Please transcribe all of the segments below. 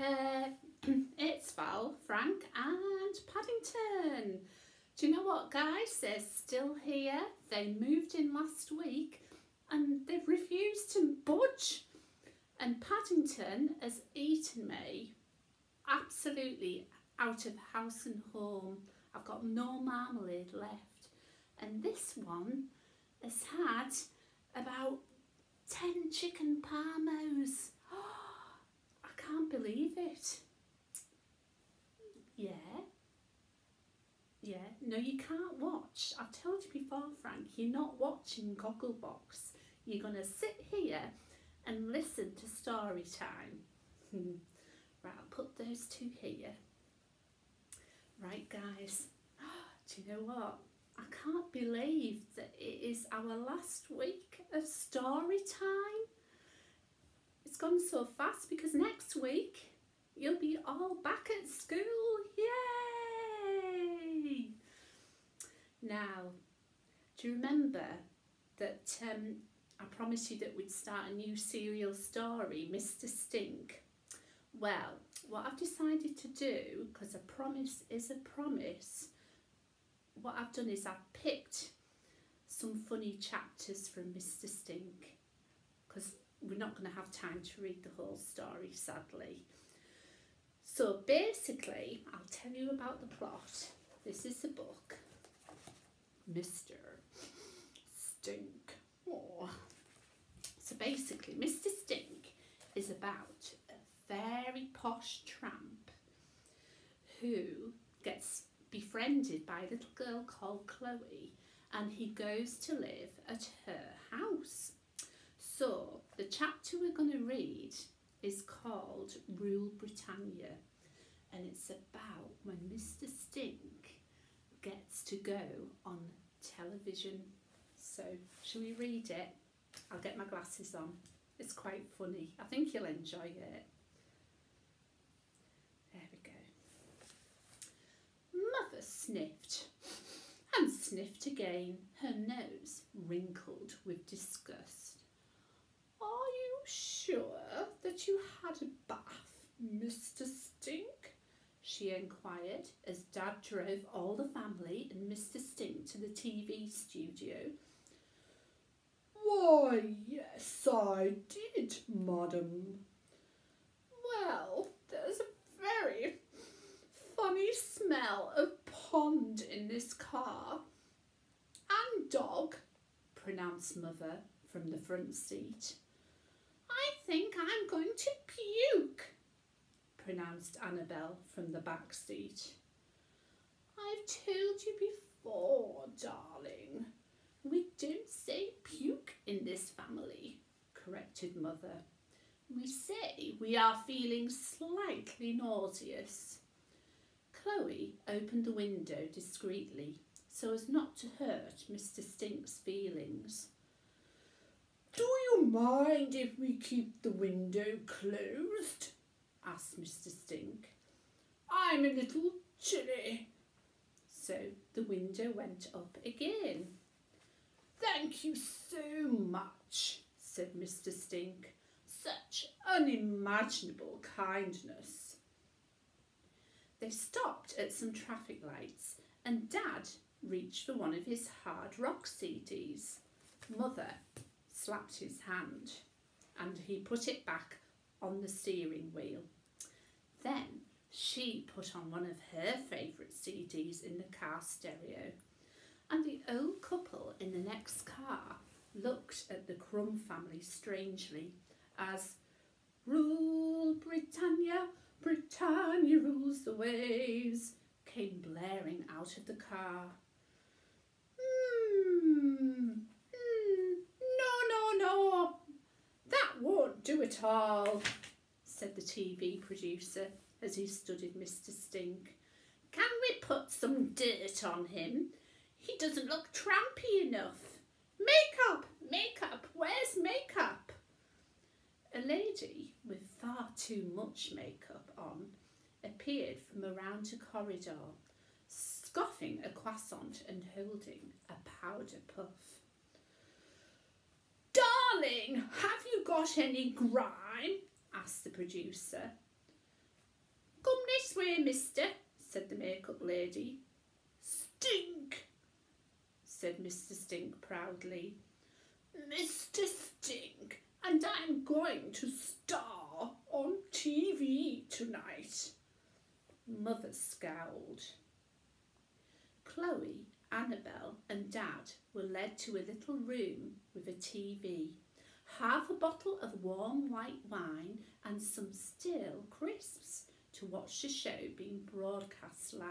there, it's Val, Frank and Paddington. Do you know what, guys? They're still here. They moved in last week and they've refused to budge. And Paddington has eaten me absolutely out of house and home. I've got no marmalade left. And this one has had about 10 chicken parmos. I can't believe it. Yeah. No, you can't watch. I've told you before, Frank, you're not watching Gogglebox. You're going to sit here and listen to story time. Right, I'll put those two here. Right, guys. Do you know what? I can't believe that it is our last week of story time. It's gone so fast because next week you'll be all back at school. Yay! Now, do you remember that I promised you that we'd start a new serial story, Mr. Stink? Well, what I've decided to do, because a promise is a promise, what I've done is I've picked some funny chapters from Mr. Stink, because we're not going to have time to read the whole story, sadly. So basically, I'll tell you about the plot. This is the book, Mr. Stink. Oh. So basically, Mr. Stink is about a very posh tramp who gets befriended by a little girl called Chloe, and he goes to live at her house. So the chapter we're going to read is called Rule Britannia, and it's about when Mr. Stink gets to go on television. So shall we read it? I'll get my glasses on. It's quite funny. I think you'll enjoy it. There we go. Mother sniffed and sniffed again, her nose wrinkled with disgust. Are you sure that you had a bath, Mr. Stink? She enquired as Dad drove all the family and Mr. Stink to the TV studio. Why, yes, I did, madam. Well, there's a very funny smell of pond in this car. And dog, pronounced Mother from the front seat. I think I'm going to puke, pronounced Annabelle from the back seat. I've told you before, darling. We don't say puke in this family, corrected Mother. We say we are feeling slightly nauseous. Chloe opened the window discreetly so as not to hurt Mr. Stink's feelings. Do you mind if we keep the window closed? Asked Mr. Stink. I'm a little chilly. So the window went up again. Thank you so much, said Mr. Stink. Such unimaginable kindness. They stopped at some traffic lights and Dad reached for one of his hard rock CDs. Mother slapped his hand and he put it back on the steering wheel. Then she put on one of her favourite CDs in the car stereo, and the old couple in the next car looked at the Crumb family strangely as Rule Britannia, Britannia rules the waves came blaring out of the car. No, that won't do at all, said the TV producer as he studied Mr. Stink. Can we put some dirt on him? He doesn't look trampy enough. Makeup, where's makeup? A lady with far too much makeup on appeared from around a corridor, scoffing a croissant and holding a powder puff. Darling, have you got any grime? asked the producer. This way, mister, said the makeup lady. Stink, said Mr. Stink proudly. Mr. Stink, and I'm going to star on TV tonight. Mother scowled. Chloe, Annabelle and Dad were led to a little room with a TV, half a bottle of warm white wine and some stale crisps to watch the show being broadcast live.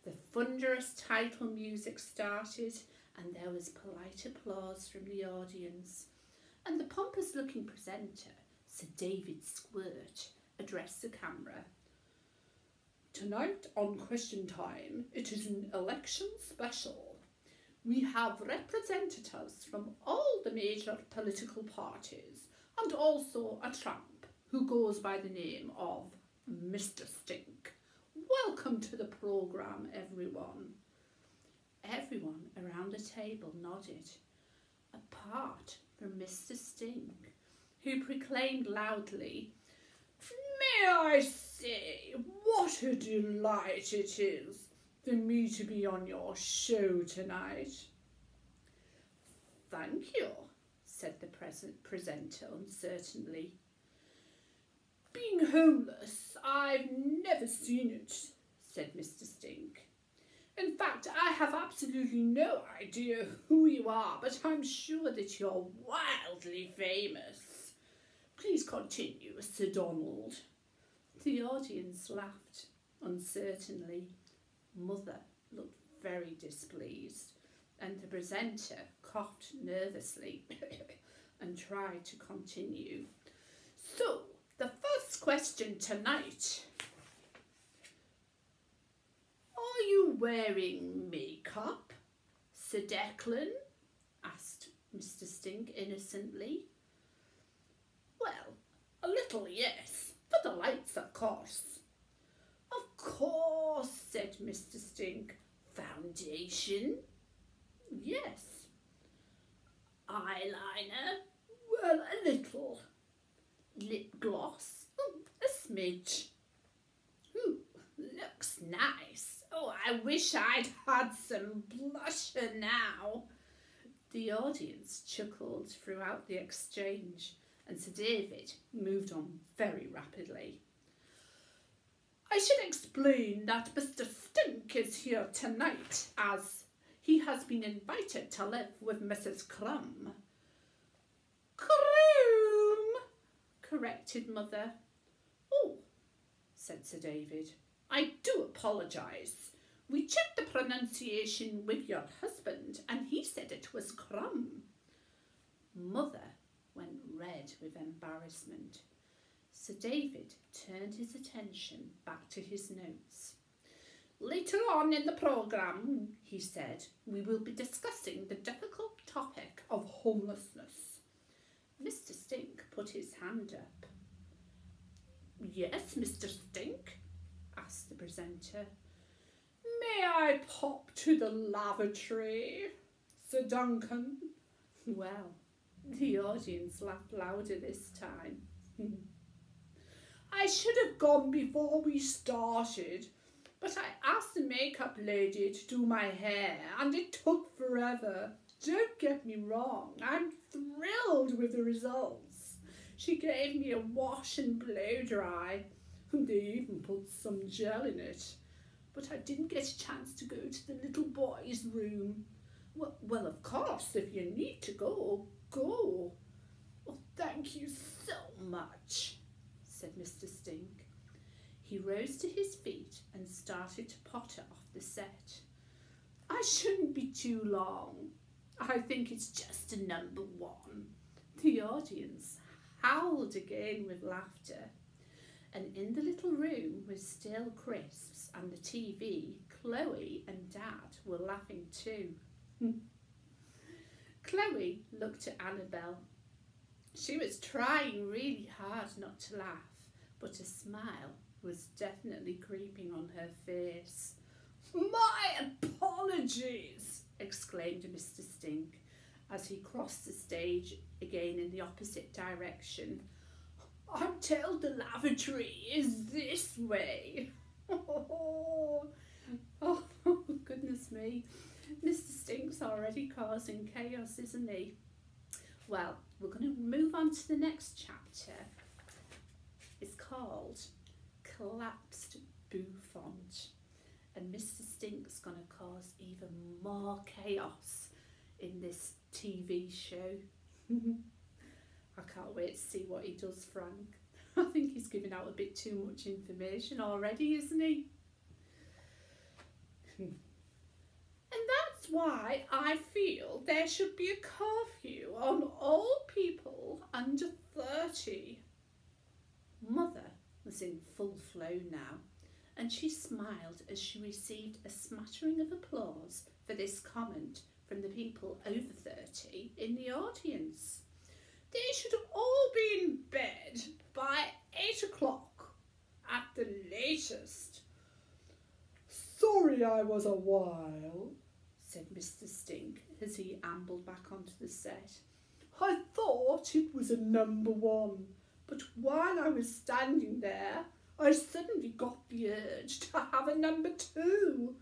The thunderous title music started and there was polite applause from the audience, and the pompous-looking presenter, Sir David Squirt, addressed the camera. Tonight on Question Time, it is an election special. We have representatives from all the major political parties and also a tramp who goes by the name of Mr. Stink. Welcome to the programme, everyone. Everyone around the table nodded, apart from Mr. Stink, who proclaimed loudly, May I say, what a delight it is for me to be on your show tonight. Thank you, said the presenter uncertainly. Being homeless, I've never seen it, said Mr. Stink. In fact, I have absolutely no idea who you are, but I'm sure that you're wildly famous. Please continue, Sir Donald. The audience laughed uncertainly. Mother looked very displeased, and the presenter coughed nervously and tried to continue. So, the first question tonight. Are you wearing makeup, Sir Declan? Asked Mr. Stink innocently. Well, a little, yes, for the lights, of course. Of course, said Mr. Stink. Foundation? Yes. Eyeliner? Well, a little. Lip gloss? A smidge. Ooh, looks nice. Oh, I wish I'd had some blusher now. The audience chuckled throughout the exchange, and Sir David moved on very rapidly. I should explain that Mr. Stink is here tonight as he has been invited to live with Mrs. Crumb. Croom, corrected Mother. Oh, said Sir David, I do apologise. We checked the pronunciation with your husband and he said it was Crumb. Mother went red with embarrassment. Sir David turned his attention back to his notes. Later on in the programme, he said, we will be discussing the difficult topic of homelessness. Mr. Stink put his hand up. Yes, Mr. Stink? Asked the presenter. May I pop to the lavatory, Sir Duncan? Well, the audience laughed louder this time. I should have gone before we started, but I asked the makeup lady to do my hair and it took forever. Don't get me wrong, I'm thrilled with the results. She gave me a wash and blow dry, and they even put some gel in it. But I didn't get a chance to go to the little boy's room. Well, of course, if you need to go, go. Well, thank you so much, said Mr. Stink. He rose to his feet and started to potter off the set. I shouldn't be too long. I think it's just a number one. The audience howled again with laughter. And in the little room with stale crisps and the TV, Chloe and Dad were laughing too. Chloe looked at Annabelle. She was trying really hard not to laugh, but a smile was definitely creeping on her face. My apologies, exclaimed Mr. Stink as he crossed the stage again in the opposite direction. I'm told the lavatory is this way. Oh, goodness me. Mr. Stink's already causing chaos, isn't he? Well, we're going to move on to the next chapter. It's called Collapsed Bouffant. And Mr. Stink's going to cause even more chaos in this TV show. I can't wait to see what he does, Frank. I think he's giving out a bit too much information already, isn't he? And that's why I feel there should be a curfew on all people under 30. Mother was in full flow now, and she smiled as she received a smattering of applause for this comment from the people over 30 in the audience. They should all be in bed by 8 o'clock at the latest. Sorry I was a while, said Mr. Stink as he ambled back onto the set. I thought it was a number 1, but while I was standing there, I suddenly got the urge to have a number 2.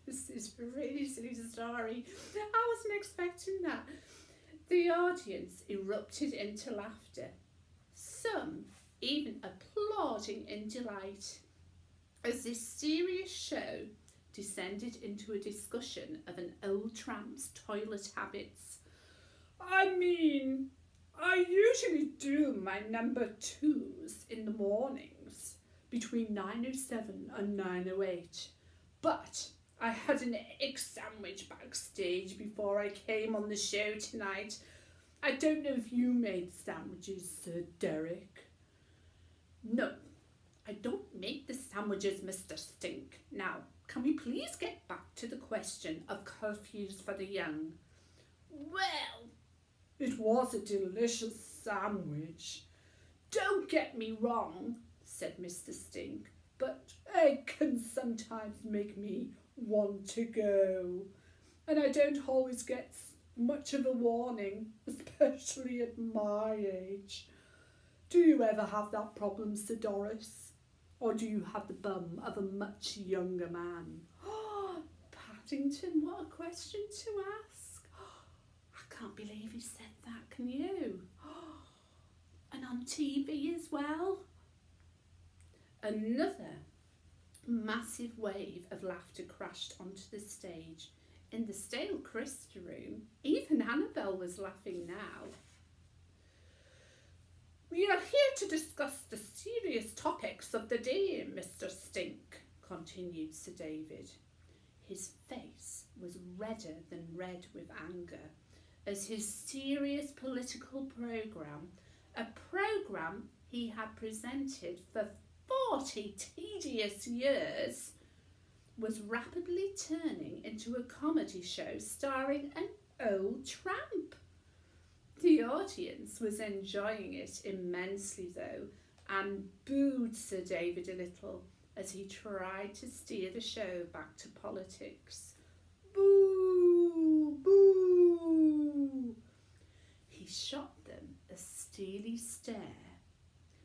This is a really silly story. I wasn't expecting that. The audience erupted into laughter, some even applauding in delight, as this serious show descended into a discussion of an old tramp's toilet habits. I mean, I usually do my number 2s in the mornings, between 9:07 and 9:08, but I had an egg sandwich backstage before I came on the show tonight. I don't know if you made sandwiches, Sir Derek. No, I don't make the sandwiches, Mr. Stink. Now, can we please get back to the question of curfews for the young? Well, it was a delicious sandwich. Don't get me wrong, said Mr. Stink, but egg can sometimes make me want to go, and I don't always get much of a warning, especially at my age. Do you ever have that problem, Sir Doris? Or do you have the bum of a much younger man? Oh, Paddington, what a question to ask. I can't believe he said that, can you? And on TV as well. Another massive wave of laughter crashed onto the stage. In the stale crisp room, even Annabelle was laughing now. We are here to discuss the serious topics of the day, Mr. Stink, continued Sir David. His face was redder than red with anger, as his serious political programme, a programme he had presented for 40 tedious years, was rapidly turning into a comedy show starring an old tramp. The audience was enjoying it immensely though, and booed Sir David a little as he tried to steer the show back to politics. Boo! Boo! He shot them a steely stare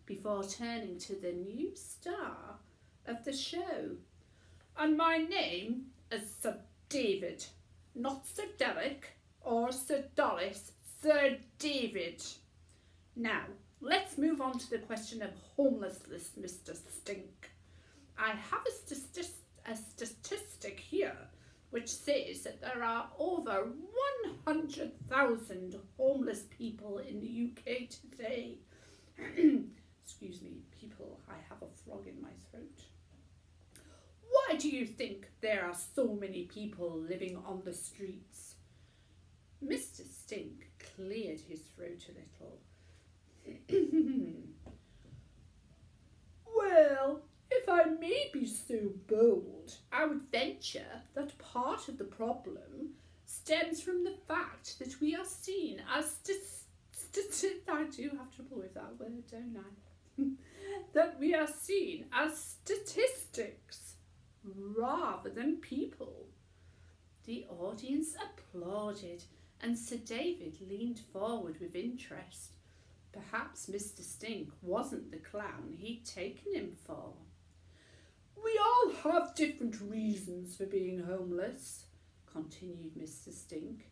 before turning to the new star of the show. And my name is Sir David, not Sir Derek or Sir Doris, Sir David. Now, let's move on to the question of homelessness, Mr. Stink. I have a statistic here which says that there are over 100,000 homeless people in the UK today. Excuse me, people, I have a frog in my throat. Why do you think there are so many people living on the streets? Mr. Stink cleared his throat a little. Well, if I may be so bold, I would venture that part of the problem stems from the fact that we are seen as I do have trouble with that word, don't I? That we are seen as statistics rather than people. The audience applauded, and Sir David leaned forward with interest. Perhaps Mr. Stink wasn't the clown he'd taken him for. "We all have different reasons for being homeless," continued Mr. Stink.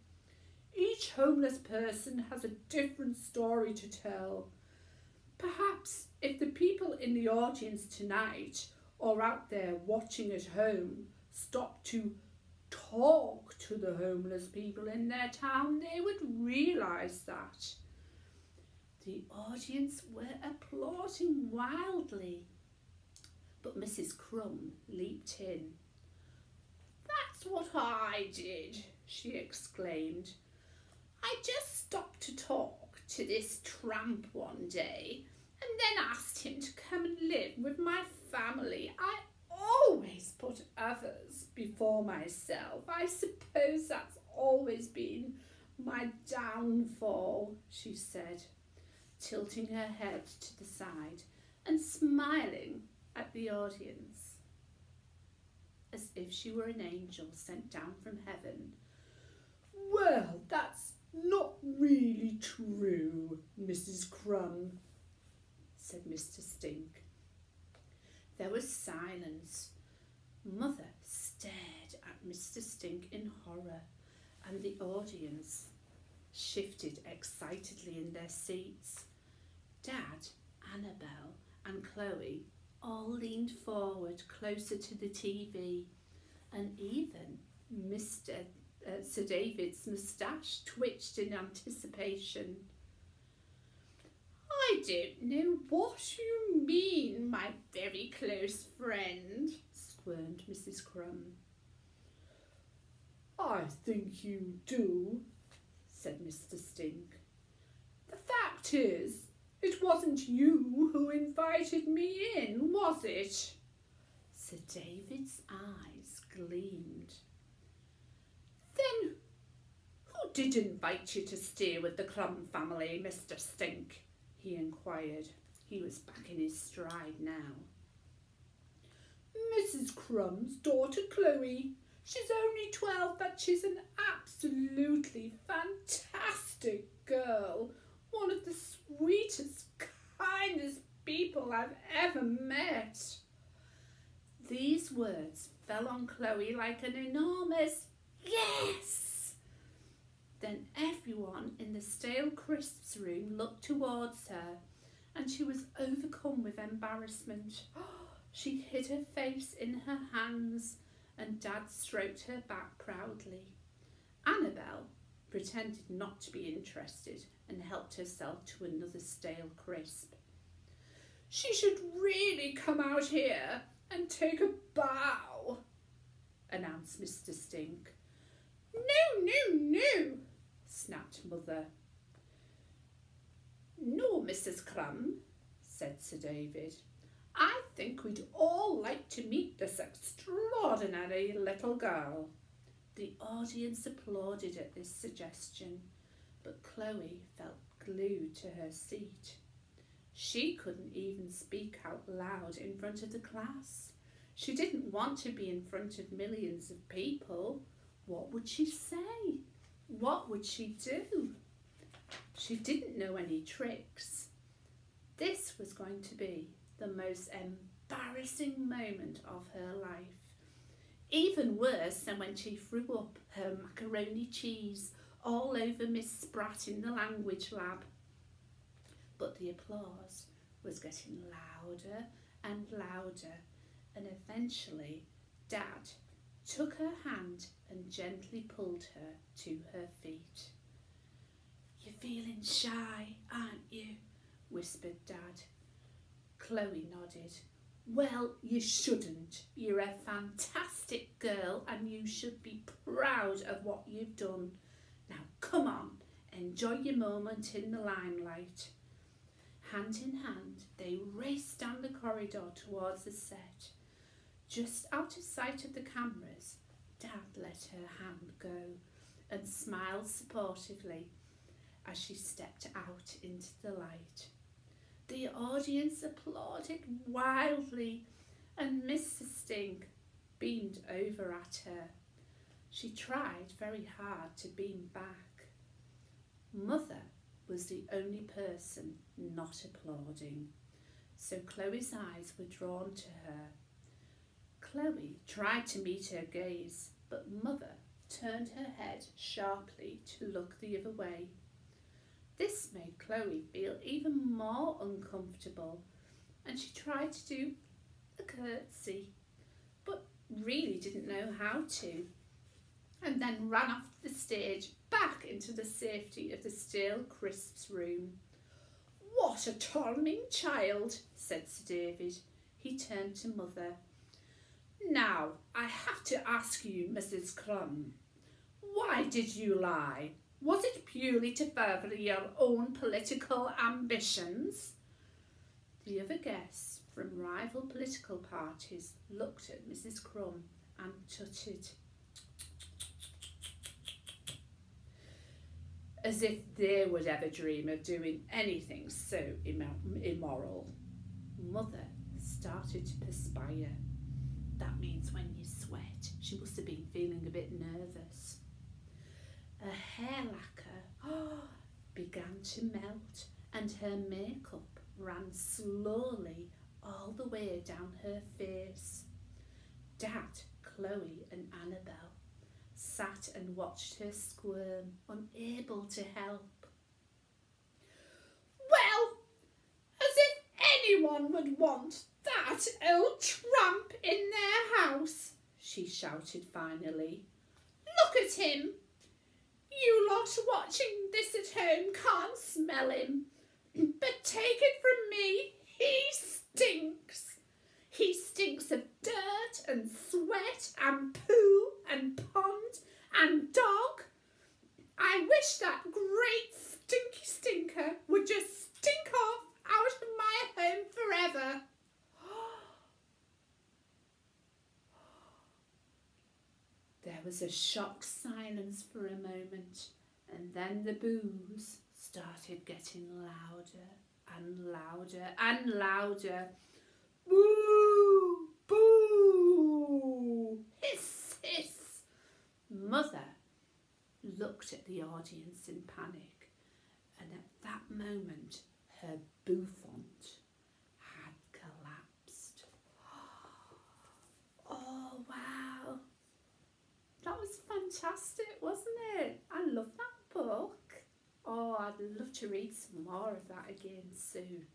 "Each homeless person has a different story to tell. Perhaps if the people in the audience tonight or out there watching at home stopped to talk to the homeless people in their town, they would realise that." The audience were applauding wildly, but Mrs. Crumb leaped in. "That's what I did," she exclaimed. "I just stopped to talk to this tramp one day and then asked him to come and live with my family. I always put others before myself. I suppose that's always been my downfall," she said, tilting her head to the side and smiling at the audience as if she were an angel sent down from heaven. "Well, that's not really true, Mrs. Crumb," said Mr. Stink. There was silence. Mother stared at Mr. Stink in horror, and the audience shifted excitedly in their seats. Dad, Annabelle and Chloe all leaned forward closer to the TV, and even Sir David's moustache twitched in anticipation. "I don't know what you mean, my very close friend," squirmed Mrs. Crumb. "I think you do," said Mr. Stink. "The fact is, it wasn't you who invited me in, was it?" Sir David's eyes gleamed. "Then who did invite you to stay with the Crumb family, Mr. Stink?" he inquired. He was back in his stride now. "Mrs. Crumb's daughter Chloe. She's only 12, but she's an absolutely fantastic girl. One of the sweetest, kindest people I've ever met." These words fell on Chloe like an enormous yes. Then everyone in the stale crisps room looked towards her, and she was overcome with embarrassment. She hid her face in her hands, and Dad stroked her back proudly. Annabelle pretended not to be interested and helped herself to another stale crisp. "She should really come out here and take a bow," announced Mr. Stink. "No, no, no," snapped Mother. "No, Mrs. Crumb," said Sir David. "I think we'd all like to meet this extraordinary little girl." The audience applauded at this suggestion, but Chloe felt glued to her seat. She couldn't even speak out loud in front of the class. She didn't want to be in front of millions of people. What would she say? What would she do? She didn't know any tricks. This was going to be the most embarrassing moment of her life. Even worse than when she threw up her macaroni cheese all over Miss Spratt in the language lab. But the applause was getting louder and louder, and eventually Dad took her hand and gently pulled her to her feet. "You're feeling shy, aren't you?" whispered Dad. Chloe nodded. "Well, you shouldn't. You're a fantastic girl and you should be proud of what you've done. Now come on, enjoy your moment in the limelight." Hand in hand, they raced down the corridor towards the set. Just out of sight of the cameras, Dad let her hand go and smiled supportively as she stepped out into the light. The audience applauded wildly, and Mrs. Stink beamed over at her. She tried very hard to beam back. Mother was the only person not applauding, so Chloe's eyes were drawn to her. Chloe tried to meet her gaze, but Mother turned her head sharply to look the other way. This made Chloe feel even more uncomfortable, and she tried to do a curtsy, but really didn't know how to, and then ran off the stage back into the safety of the Stale Crisps room. "What a charming child," said Sir David. He turned to Mother. "Now, I have to ask you, Mrs. Crumb, why did you lie? Was it purely to further your own political ambitions?" The other guests from rival political parties looked at Mrs. Crumb and tutted, as if they would ever dream of doing anything so immoral. Mother started to perspire. That means when you sweat. She must have been feeling a bit nervous. Her hair lacquer began to melt, and her makeup ran slowly all the way down her face. Dad, Chloe and Annabelle sat and watched her squirm, unable to help. "Well, as if anyone would want that old tramp in their house," she shouted finally. "Look at him. You lot watching this at home can't smell him, but take it from me, he stinks. He stinks of dirt and sweat and poo and pond and dog. I wish that great stinky stinker would just stink off out of my home forever." There was a shocked silence for a moment, and then the boos started getting louder and louder and louder. "Boo! Boo! Hiss! Hiss!" Mother looked at the audience in panic, and at that moment her bouffant had collapsed. Oh, wow. That was fantastic, wasn't it? I love that book. Oh, I'd love to read some more of that again soon.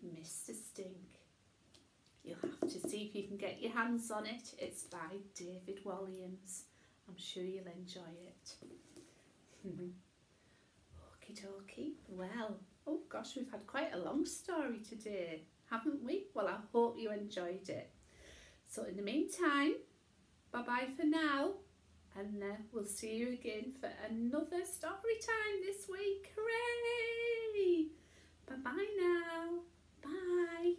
Mr. Stink. You'll have to see if you can get your hands on it. It's by David Walliams. I'm sure you'll enjoy it. Okie dokie. Well, oh gosh, we've had quite a long story today, haven't we? Well, I hope you enjoyed it. So in the meantime, bye-bye for now, and we'll see you again for another story time this week. Hooray! Bye-bye now. Bye.